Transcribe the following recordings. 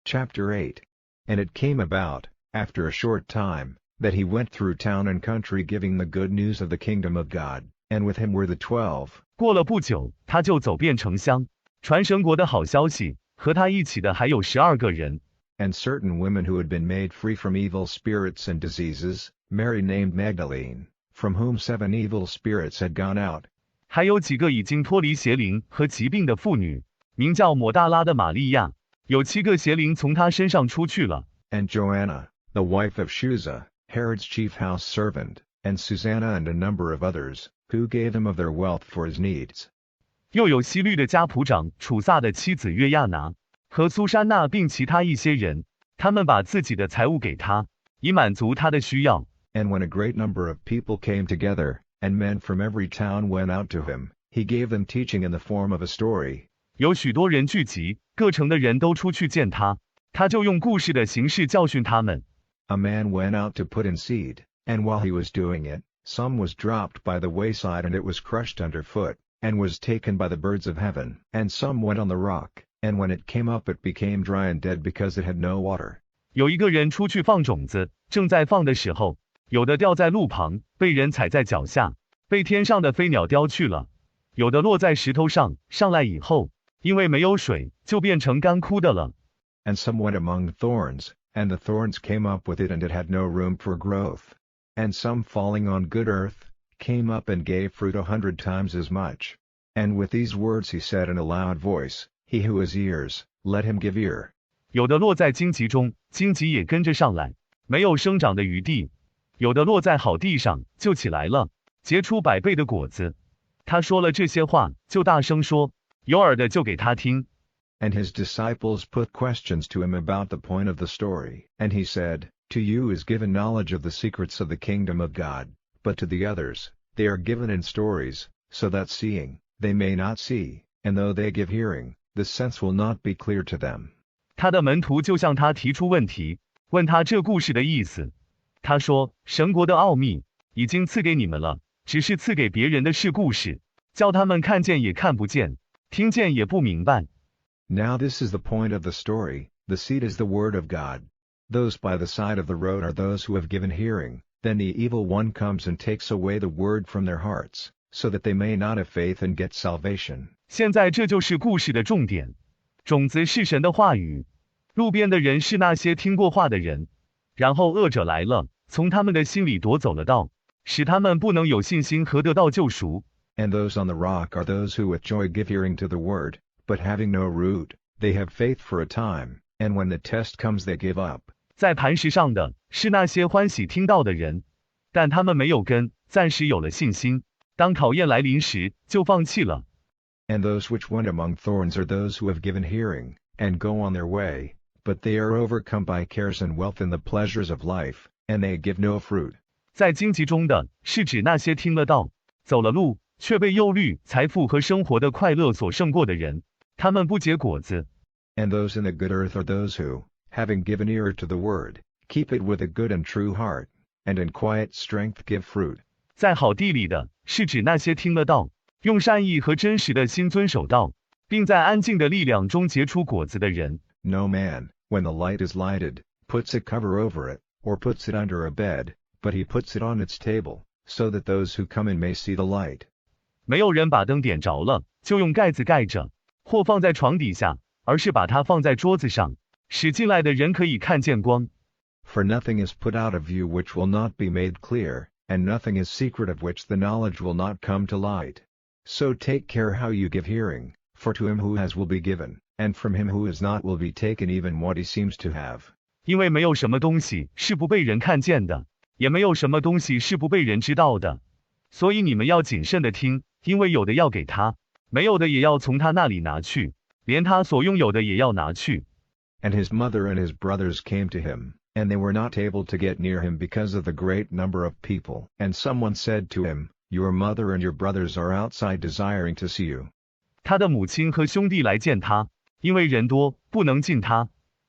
Chapter 8. And it came about, after a short time, that he went through town and country giving the good news of the kingdom of God, and with him were the 12. 过了不久，他就走遍城乡，传神国的好消息，和他一起的还有12个人。And certain women who had been made free from evil spirits and diseases, Mary named Magdalene, from whom 7 evil spirits had gone out. 还有几个已经脱离邪灵和疾病的妇女，名叫抹大拉的玛利亚，有7个邪灵从她身上出去了。And Joanna, the wife of Chuza, Herod's chief house servant, and Susanna and a number of others, who gave him of their wealth for his needs. 又有希律的家仆长楚撒的妻子约亚拿和苏珊娜并其他一些人，他们把自己的财物给他，以满足他的需要。And when a great number of people came together, and men from every town went out to him, he gave them teaching in the form of a story. 有许多人聚集，各城的人都出去见他，他就用故事的形式教训他们。A man went out to put in seed, and while he was doing it, some was dropped by the wayside and it was crushed underfoot, and was taken by the birds of heaven. And some went on the rock, and when it came up it became dry and dead because it had no water. 有一个人出去放种子，正在放的时候，有的掉在路旁，被人踩在脚下，被天上的飞鸟叼去了；有的落在石头上，上来以后，因为没有水，就变成干枯的了。And some went among thorns, and the thorns came up with it and it had no room for growth. And some falling on good earth, came up and gave fruit 100 times as much. And with these words he said in a loud voice, He who has ears, let him give ear. 有的落在荆棘中，荆棘也跟着上来，没有生长的余地；有的落在好地上，就起来了，结出100倍的果子。他说了这些话，就大声说，有耳的就给他听。And his disciples put questions to him about the point of the story. And he said, To you is given knowledge of the secrets of the kingdom of God, but to the others, they are given in stories, so that seeing, they may not see, and though they give hearing, the sense will not be clear to them. 他的门徒就向他提出问题，问他这故事的意思。他说，神国的奥秘已经赐给你们了，只是赐给别人的是故事，叫他们看见也看不见，听见也不明白。Now this is the point of the story, the seed is the word of God. Those by the side of the road are those who have given hearing, then the evil one comes and takes away the word from their hearts, so that they may not have faith and get salvation. 现在这就是故事的重点。种子是神的话语，路边的人是那些听过话的人，然后恶者来了，从他们的心里夺走了道，使他们不能有信心和得到救赎。And those on the rock are those who with joy give hearing to the word, but having no root, they have faith for a time, and when the test comes they give up. 在磐石上的是那些欢喜听到的人，但他们没有根，暂时有了信心，当考验来临时，就放弃了。And those which went among thorns are those who have given hearing, and go on their way, but they are overcome by cares and wealth and the pleasures of life, and they give no fruit. 在荆棘中的是指那些听了道，走了路，却被忧虑、财富和生活的快乐所胜过的人，他们不结果子。And those in the good earth are those who, having given ear to the word, keep it with a good and true heart, and in quiet strength give fruit. 在好地里的是指那些听了道，用善意和真实的心遵守道，并在安静的力量中结出果子的人。No man, when the light is lighted, puts a cover over it, or puts it under a bed, but he puts it on its table, so that those who come in may see the light. 没有人把灯点着了，就用盖子盖着，或放在床底下，而是把它放在桌子上，使进来的人可以看见光。For nothing is put out of view which will not be made clear, and nothing is secret of which the knowledge will not come to light. So take care how you give hearing, for to him who has will be given, and from him who has not will be taken even what he seems to have. 因为没有什么东西是不被人看见的，也没有什么东西是不被人知道的。所以你们要谨慎的听，因为有的要给他，没有的也要从他那里拿去，连他所拥有的也要拿去。And his mother and his brothers came to him, and they were not able to get near him because of the great number of people. And someone said to him, Your mother and your brothers are outside desiring to see you. 他的母亲和兄弟来见他，因为人多，不能进他。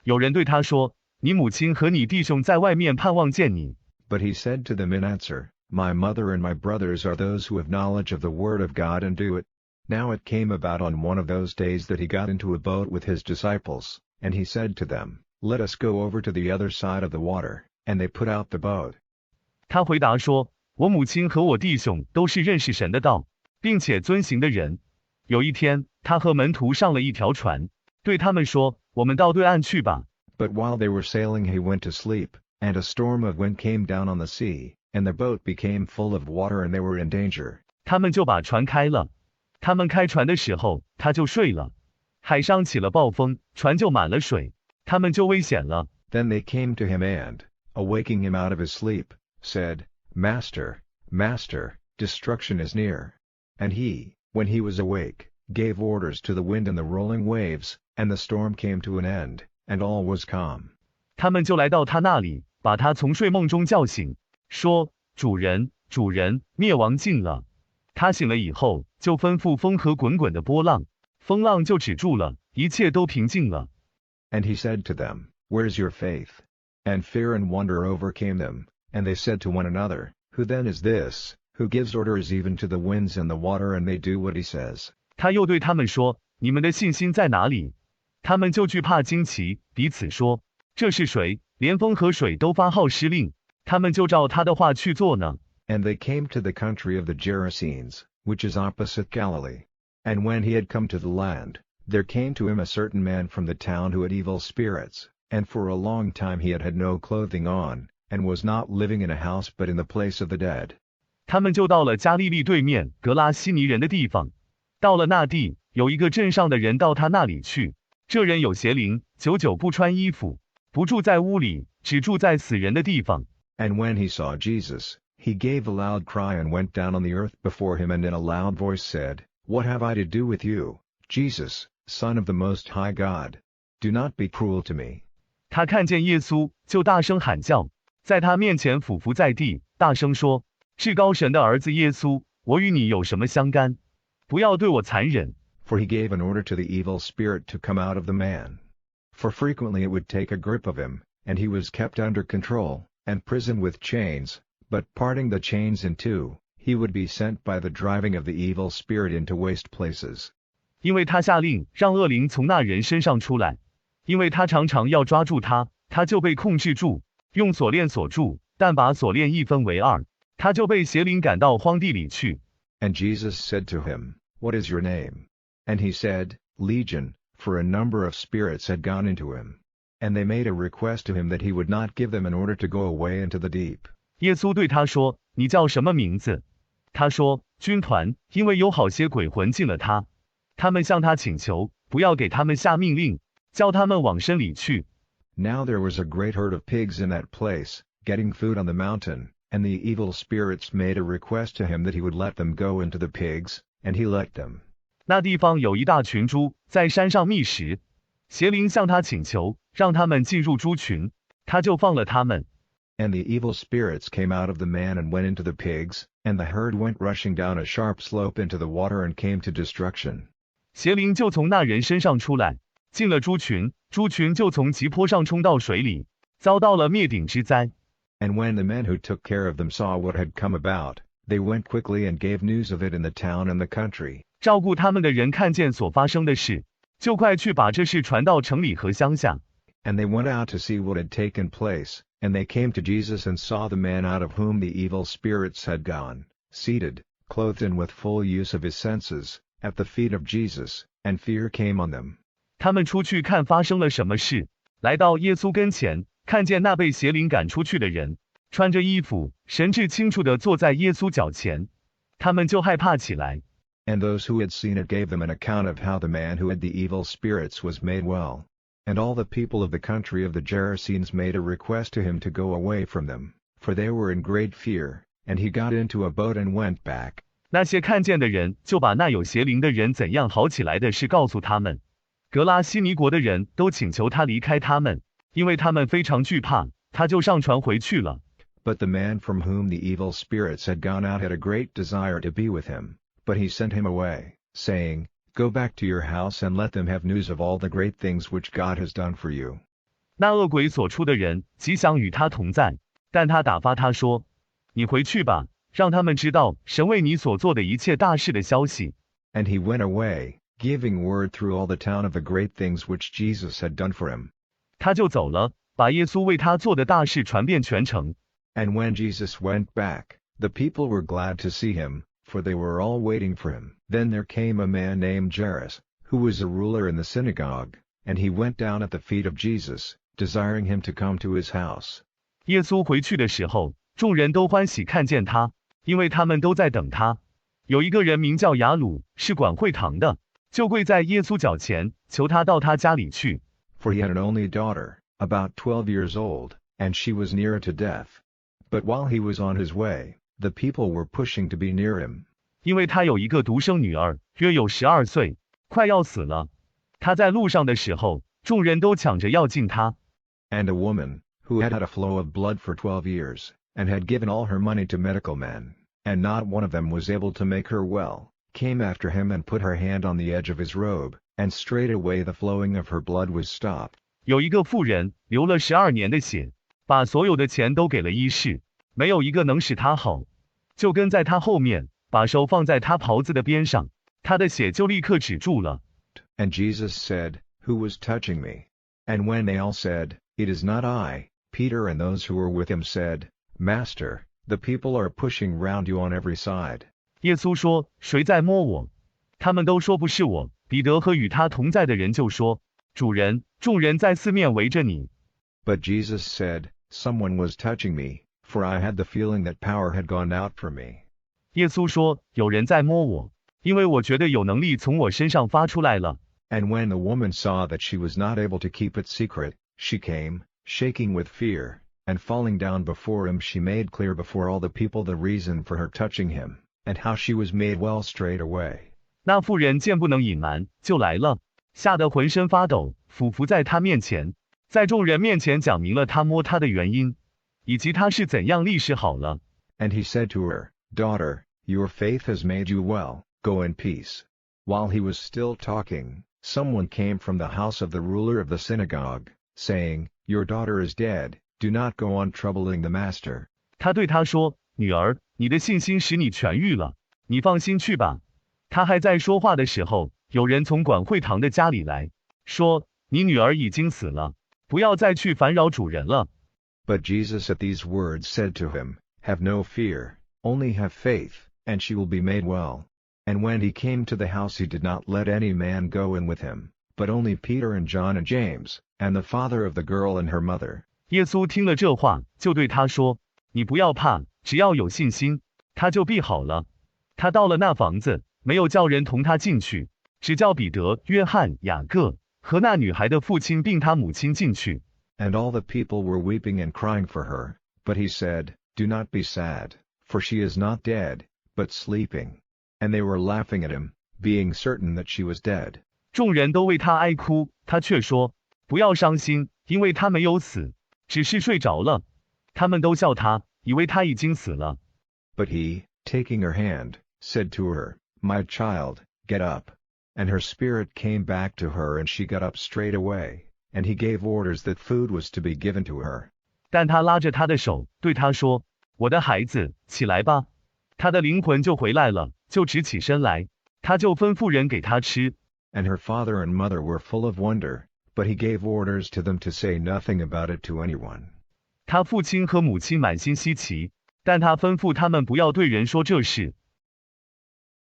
有人对他说，你母亲和你弟兄在外面盼望见你。But he said to them in answer, My mother and my brothers are those who have knowledge of the word of God and do it. Now it came about on one of those days that he got into a boat with his disciples, and he said to them, "Let us go over to the other side of the water," and they put out the boat. 他回答说，我母亲和我弟兄都是认识神的道，并且遵行的人。有一天，他和门徒上了一条船，对他们说，我们到对岸去吧。But while they were sailing he went to sleep, and a storm of wind came down on the sea, and the boat became full of water and they were in danger. 他们就把船开了。他们开船的时候，他就睡了。海上起了暴风，船就满了水，他们就危险了。Then they came to him and, awaking him out of his sleep, said, "Master, Master, destruction is near." And he, when he was awake, gave orders to the wind and the rolling waves, and the storm came to an end, and all was calm. 他们就来到他那里，把他从睡梦中叫醒，说：主人，主人，灭亡近了。他醒了以后，就吩咐风和滚滚的波浪，风浪就止住了，一切都平静了。And he said to them, "Where's your faith?" And fear and wonder overcame them, and they said to one another, "Who then is this, who gives orders even to the winds and the water and they do what he says?" 他又对他们说：你们的信心在哪里？他们就惧怕惊奇，彼此说：这是谁？连风和水都发号施令，他们就照他的话去做呢。And they came to the country of the Gerasenes, which is opposite Galilee. And when he had come to the land, there came to him a certain man from the town who had evil spirits, and for a long time he had had no clothing on, and was not living in a house but in the place of the dead. 他们就到了加利利对面格拉西尼人的地方。到了那地，有一个镇上的人到他那里去。这人有邪灵，久久不穿衣服，不住在屋里，只住在死人的地方。And when he saw Jesus, he gave a loud cry and went down on the earth before him and in a loud voice said, "What have I to do with you, Jesus, Son of the Most High God? Do not be cruel to me." 他看见耶稣，就大声喊叫，在他面前俯伏在地，大声说：至高神的儿子耶稣，我与你有什么相干？不要对我残忍。For he gave an order to the evil spirit to come out of the man. For frequently it would take a grip of him, and he was kept under control, and prisoned with chains, but parting the chains in two, he would be sent by the driving of the evil spirit into waste places. 因为他下令让恶灵从那人身上出来，因为他常常要抓住他，他就被控制住，用锁链锁住，但把锁链一分为二，他就被邪灵赶到荒地里去。And Jesus said to him, "What is your name?" And he said, "Legion," for a number of spirits had gone into him. And they made a request to him that he would not give them an order to go away into the deep. 耶稣对他说：你叫什么名字？他说：军团，因为有好些鬼魂进了他。他们向他请求，不要给他们下命令，叫他们往深里去。Now there was a great herd of pigs in that place, getting food on the mountain, and the evil spirits made a request to him that he would let them go into the pigs, and he let them. 那地方有一大群猪在山上觅食，邪灵向他请求，让他们进入猪群，他就放了他们。And the evil spirits came out of the man and went into the pigs, and the herd went rushing down a sharp slope into the water and came to destruction. 邪灵就从那人身上出来，进了猪群，猪群就从急坡上冲到水里，遭到了灭顶之灾。And when the men who took care of them saw what had come about, they went quickly and gave news of it in the town and the country. 照顾他们的人看见所发生的事，就快去把这事传到城里和乡下。And they went out to see what had taken place, and they came to Jesus and saw the man out of whom the evil spirits had gone, seated, clothed and with full use of his senses, at the feet of Jesus, and fear came on them. 他们出去看发生了什么事，来到耶稣跟前，看见那被邪灵赶出去的人，穿着衣服，神志清楚地坐在耶稣脚前，他们就害怕起来。And those who had seen it gave them an account of how the man who had the evil spirits was made well. And all the people of the country of the Gerasenes made a request to him to go away from them, for they were in great fear, and he got into a boat and went back. 那些看见的人就把那有邪灵的人怎样好起来的事告诉他们。格拉西尼国的人都请求他离开他们，因为他们非常惧怕，他就上船回去了。But the man from whom the evil spirits had gone out had a great desire to be with him, but he sent him away, saying, "Go back to your house and let them have news of all the great things which God has done for you." 那恶鬼所出的人极想与他同在，但他打发他说：你回去吧，让他们知道神为你所做的一切大事的消息。And he went away, giving word through all the town of the great things which Jesus had done for him. 他就走了，把耶稣为他做的大事传遍全城。And when Jesus went back, the people were glad to see him, for they were all waiting for him. Then there came a man named Jairus, who was a ruler in the synagogue, and he went down at the feet of Jesus, desiring him to come to his house. 耶稣回去的时候，众人都欢喜看见他，因为他们都在等他。有一个人名叫雅鲁，是管会堂的，就跪在耶稣脚前，求他到他家里去。For he had an only daughter, about 12 years old, and she was near to death. But while he was on his way, the people were pushing to be near him. 因为他有一个独生女儿，约有12岁，快要死了。他在路上的时候，众人都抢着要近他。And a woman, who had had a flow of blood for 12 years, and had given all her money to medical men, and not one of them was able to make her well, came after him and put her hand on the edge of his robe, and straightway the flowing of her blood was stopped. 有一个妇人流了12年的血，把所有的钱都给了医士，没有一个能使他好，就跟在他后面，把手放在他袍子的边上，他的血就立刻止住了。And Jesus said, Who was touching me? And when they all said, It is not I, Peter and those who were with him said, Master, the people are pushing round you on every side. 耶稣说：“谁在摸我？”他们都说不是我。彼得和与他同在的人就说：“主人，众人在四面围着你。” But Jesus said, Someone was touching me, for I had the feeling that power had gone out from me. 耶稣说：“有人在摸我，因为我觉得有能力从我身上发出来了。” And when the woman saw that she was not able to keep it secret, she came, shaking with fear, and falling down before him she made clear before all the people the reason for her touching him, and how she was made well straightway. 那妇人见不能隐瞒，就来了，吓得浑身发抖，俯伏在他面前，在众人面前讲明了他摸他的原因，以及他是怎样立时好了。And he said to her, Daughter, your faith has made you well, go in peace. While he was still talking, someone came from the house of the ruler of the synagogue, saying, Your daughter is dead, do not go on troubling the master. 他对他说：“女儿，你的信心使你痊愈了，你放心去吧。”他还在说话的时候，有人从管会堂的家里来，说：“你女儿已经死了，不要再去烦扰主人了。” But Jesus at these words said to him, Have no fear, only have faith, and she will be made well. And when he came to the house he did not let any man go in with him, but only Peter and John and James, and the father of the girl and her mother. 耶稣听了这话，就对他说：“你不要怕，只要有信心，他就必好了。”他到了那房子，没有叫人同他进去，只叫彼得、约翰、雅各和那女孩的父亲并他母亲进去。And all the people were weeping and crying for her, but he said, Do not be sad, for she is not dead, but sleeping. And they were laughing at him, being certain that she was dead. 众人都为他哀哭，他却说：“不要伤心，因为他没有死，只是睡着了。”他们都笑他，以为他已经死了。But he, taking her hand, said to her, My child, get up. And her spirit came back to her and she got up straight away, and he gave orders that food was to be given to her. 但他拉着他的手，对他说：“我的孩子，起来吧。”他的灵魂就回来了，就直起身来，他就吩咐人给他吃。And her father and mother were full of wonder, but he gave orders to them to say nothing about it to anyone. 他父亲和母亲满心稀奇，但他吩咐他们不要对人说这事。